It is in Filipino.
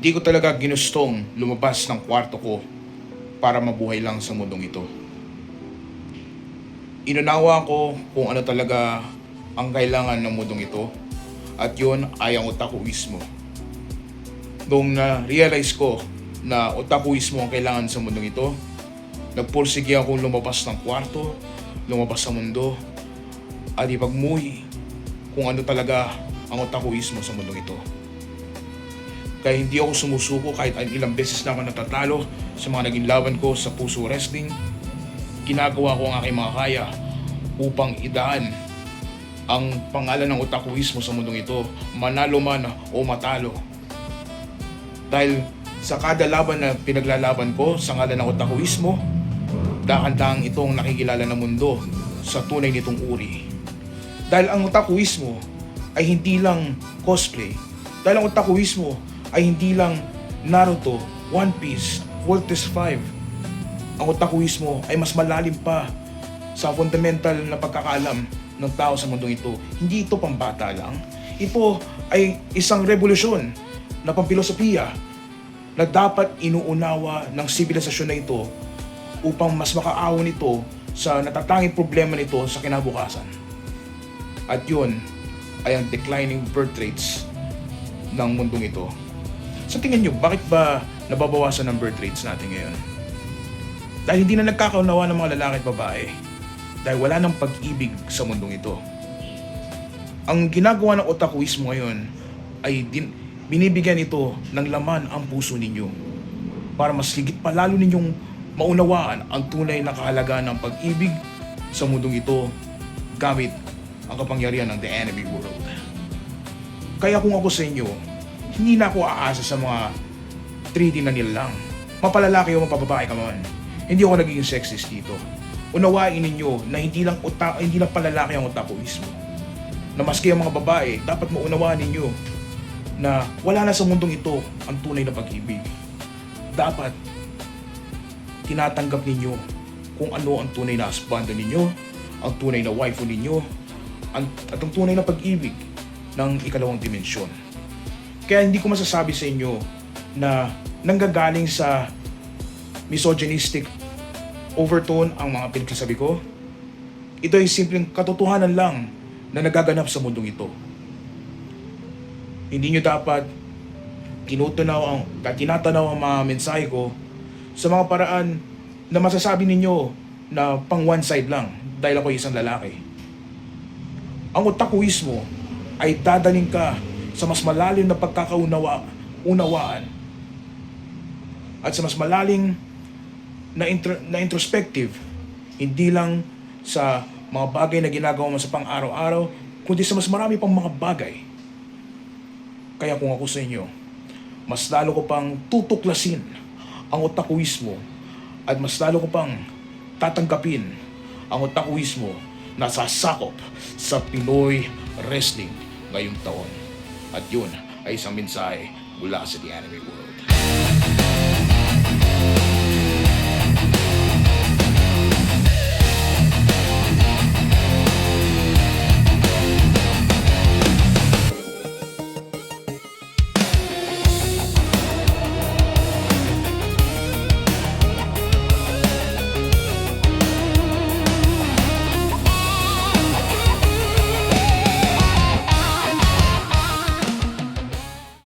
Hindi ko talaga ginustong lumabas ng kwarto ko para mabuhay lang sa mundong ito. Inunawa ko kung ano talaga ang kailangan ng mundong ito, at yun ay ang otakuismo. Noong na-realize ko na otakuismo ang kailangan sa mundong ito, nagpursige akong lumabas ng kwarto, lumabas sa mundo, at ipagmuhi kung ano talaga ang otakuismo sa mundong ito. Kaya hindi ako sumusuko kahit ilang beses na ako natatalo sa mga naging laban ko sa Puso Wrestling. Ginagawa ko ang aking mga kaya upang idaan ang pangalan ng otakuismo sa mundong ito, manalo man o matalo. Dahil sa kada laban na pinaglalaban ko sa ngalan ng otakuismo, dahan-dahang itong nakikilala ng mundo sa tunay nitong uri. Dahil ang otakuismo ay hindi lang cosplay. Dahil ang otakuismo ay hindi lang Naruto, One Piece, Voltes 5. Ang otakuismo ay mas malalim pa sa fundamental na pagkakaalam ng tao sa mundong ito. Hindi ito pambata lang. Ito ay isang revolusyon na pampilosopiya na dapat inuunawa ng sibilisasyon na ito upang mas makaahon ito sa natatanging problema nito sa kinabukasan. At yun ay ang declining birth rates ng mundong ito. Sa tingin nyo, bakit ba nababawasan ang birth rates natin ngayon? Dahil hindi na nagkakaunawa ng mga lalaki at babae. Dahil wala nang pag-ibig sa mundong ito. Ang ginagawa ng otakuismo ngayon ay binibigyan ito ng laman ang puso ninyo para mas higit pa lalo ninyong maunawaan ang tunay na kahalagaan ng pag-ibig sa mundong ito gamit ang kapangyarihan ng The Anime World. Kaya kung ako sa inyo, hindi na ako aasa sa mga 3D na nilalang. Mapalalaki o mapababae ka man. Hindi ako naging sexist dito. Unawain ninyo na hindi lang palalaki ang otakuismo. Na maski ang mga babae, dapat maunawaan ninyo na wala na sa mundong ito ang tunay na pag-ibig. Dapat tinatanggap ninyo kung ano ang tunay na husband ninyo, ang tunay na waifu ninyo, at ang tunay na pag-ibig ng ikalawang dimensyon. Kaya hindi ko masasabi sa inyo na nanggagaling sa misogynistic overtone ang mga pinagsasabi ko. Ito ay simpleng katotohanan lang na nagaganap sa mundong ito. Hindi nyo dapat tinatanaw ang mga mensahe ko sa mga paraan na masasabi ninyo na pang one side lang dahil ako isang lalaki. Ang otakuismo ay dadaling ka sa mas malalim na pagkakaunawaan at sa mas malalim na introspective, hindi lang sa mga bagay na ginagawa mo sa pang-araw-araw, kundi sa mas marami pang mga bagay. Kaya kung ako sa inyo, mas lalo ko pang tutuklasin ang otakuismo at mas lalo ko pang tatanggapin ang otakuismo na sasakop sa Pinoy Wrestling ngayong taon. At yun ay isang mensahe mula sa The Anime World.